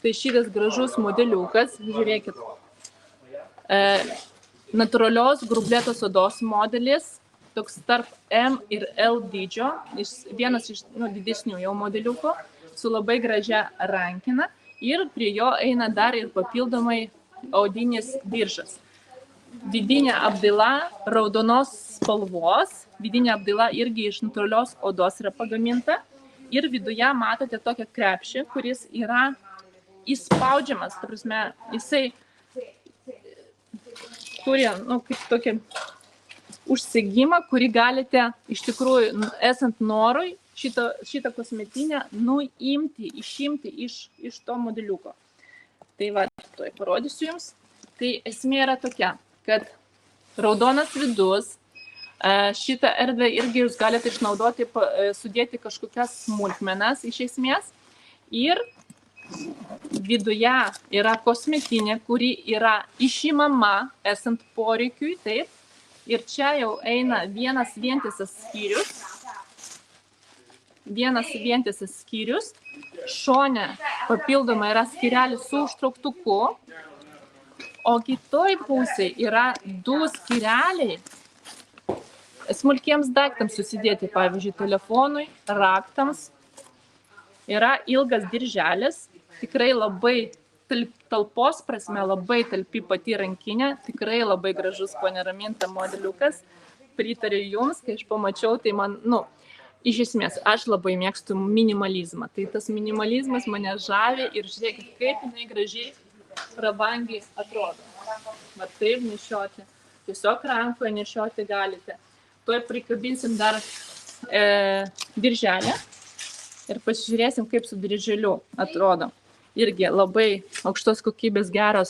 Štai šitas gražus modeliukas, žiūrėkit. Natūralios grublėtos odos modelis, toks tarp M ir L dydžio, vienas iš didesnių jau modeliukų, su labai gražia rankina ir prie jo eina dar ir papildomai audinis diržas. Vidinė apdaila raudonos spalvos, vidinė apdaila irgi iš natūralios odos yra pagaminta ir viduje matote tokią krepšį, kuris yra įspaudžiamas, ta prasme, jisai turi, kaip tokį užsegimą, kurį galite iš tikrųjų, esant norui, šitą kosmetinę išimti iš to modeliuko. Tai va, tuoj parodysiu jums. Tai esmė yra tokia, kad raudonas vidus, šitą erdvę irgi jūs galite išnaudoti, sudėti kažkokias smulkmenas iš esmės ir viduje yra kosmetinė, kuri yra išimama esant poreikiui, taip. Ir čia jau eina vienas vientisas skyrius. Šone papildomai yra skyrelis su užtrauktuku, o kitoj pusėje yra 2 skyreliai smulkiems daiktams susidėti, pavyzdžiui, telefonui, raktams. Yra ilgas dirželis, tikrai labai talpos prasme, labai talpi pati rankinė, tikrai labai gražus, ponia Raminta, modeliukas. Pritariu jums, kai aš pamačiau, tai man, iš esmės, aš labai mėgstu minimalizmą. Tai tas minimalizmas mane žavi ir žiūrėkit, kaip jinai gražiai prabangiai atrodo. Va taip nešioti, tiesiog rankoje nešioti galite. Tuoj prikabinsim dar dirželę ir pasižiūrėsim, kaip su dirželiu atrodo. Irgi labai aukštos kokybės gera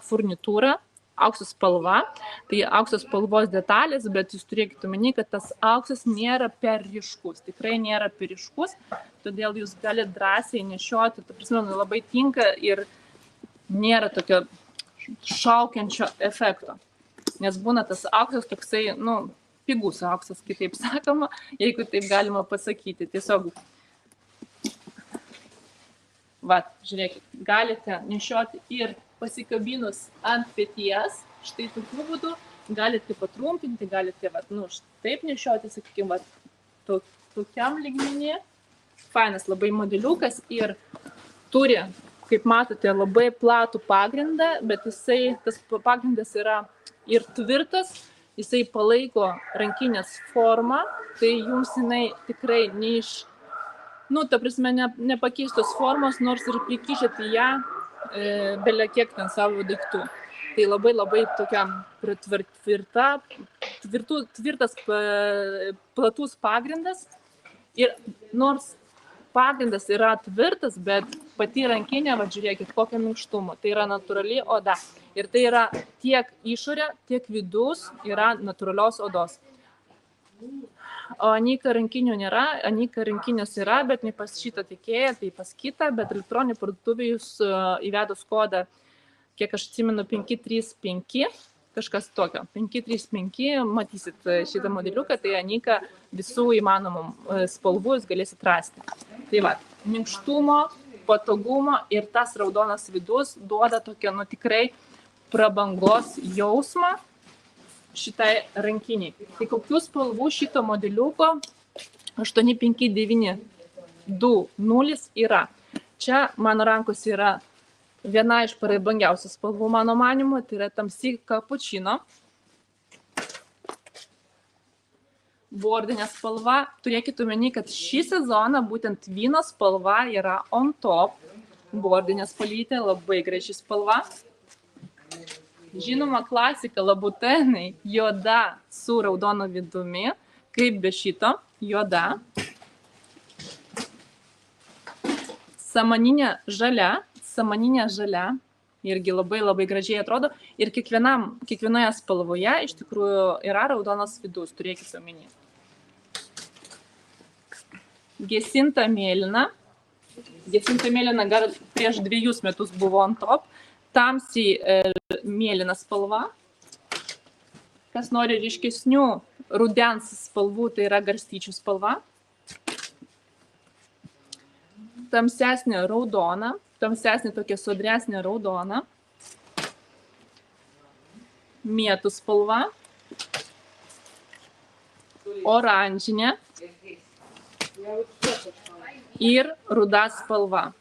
furnitūra, aukso spalva. Tai auksos spalvos detalės, bet jūs turėkite omeny, kad tas auksas nėra per ryškus. Tikrai nėra per ryškus, todėl jūs galite drąsiai nešioti. Ta prasme, labai tinka ir nėra tokio šaukiančio efekto. Nes būna tas auksas toksai, pigus auksas, kitaip sakoma, jeigu taip galima pasakyti. Tiesiog va, žiūrėkit, galite nešioti ir pasikabinus ant peties, štai tokiu būdu, galite patrumpinti, galite taip nešioti, sakykime, tokiam lygmenį. Fainas labai modeliukas ir turi, kaip matote, labai platų pagrindą, bet tas pagrindas yra ir tvirtas, jisai palaiko rankinės formą, tai jums jinai tikrai ta prasme, nepakeistos formos, nors ir prikišėte ją belia kiek ten savo daiktų. Tai labai tokia tvirtas, platus pagrindas. Ir nors pagrindas yra tvirtas, bet pati rankinė, žiūrėkit, kokią minkštumą. Tai yra natūrali oda. Ir tai yra tiek išorė, tiek vidus yra natūralios odos. O Anika rankinių nėra, Anika rankinės yra, bet ne pas šitą tiekėją, tai pas kitą, bet elektroninį parduotuvę jūs įvedus kodą, kiek aš atsimenu, 535, kažkas tokio, 535, matysit šitą modeliuką, tai Anika visų įmanomų spalvų jūs galėsit rasti. Tai va, minkštumo, patogumo ir tas raudonas vidus duoda tokią, tikrai prabangos jausmą šitai rankiniai. Tai kokių spalvų šito modeliuko 8592 yra. Čia mano rankos yra viena iš prabangiausių spalvų mano manymu, tai yra tamsi kapučino. Bordinė spalva. Turėkite omeny, kad šį sezoną būtent vyno spalva yra on top. Bordinė spalvytė, labai graži spalva. Žinoma klasika labutenai, juoda su raudono vidumi, kaip be šito, juoda. Samaninė žalia, irgi labai gražiai atrodo. Ir kiekvienoje spalvoje iš tikrųjų yra raudonas vidus, turėkite omeny. Gesinta mėlyna. Gesinta mėlyna gal prieš 2 metus buvo on top. Tamsiai mėlyna spalva. Kas nori ryškesnių rudens spalvų, tai yra garstyčių spalva. Tamsesnė raudona. tamsesnė tokia sodresnė raudona, mėtų spalva, oranžinė ir ruda spalva.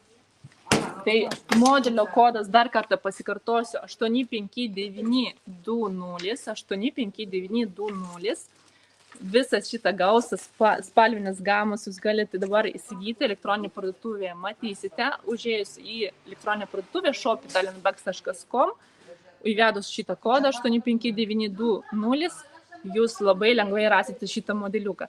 Tai modelio kodas, dar kartą pasikartosiu, 85920, 85920. Visas šitą gausas spalvinės gamos jūs galite dabar įsigyti elektroninė parduotuvėje. Matysite, užėjus į elektroninę parduotuvę shop.italianbags.com, įvedus šitą kodą 85920, jūs labai lengvai rasite šitą modeliuką.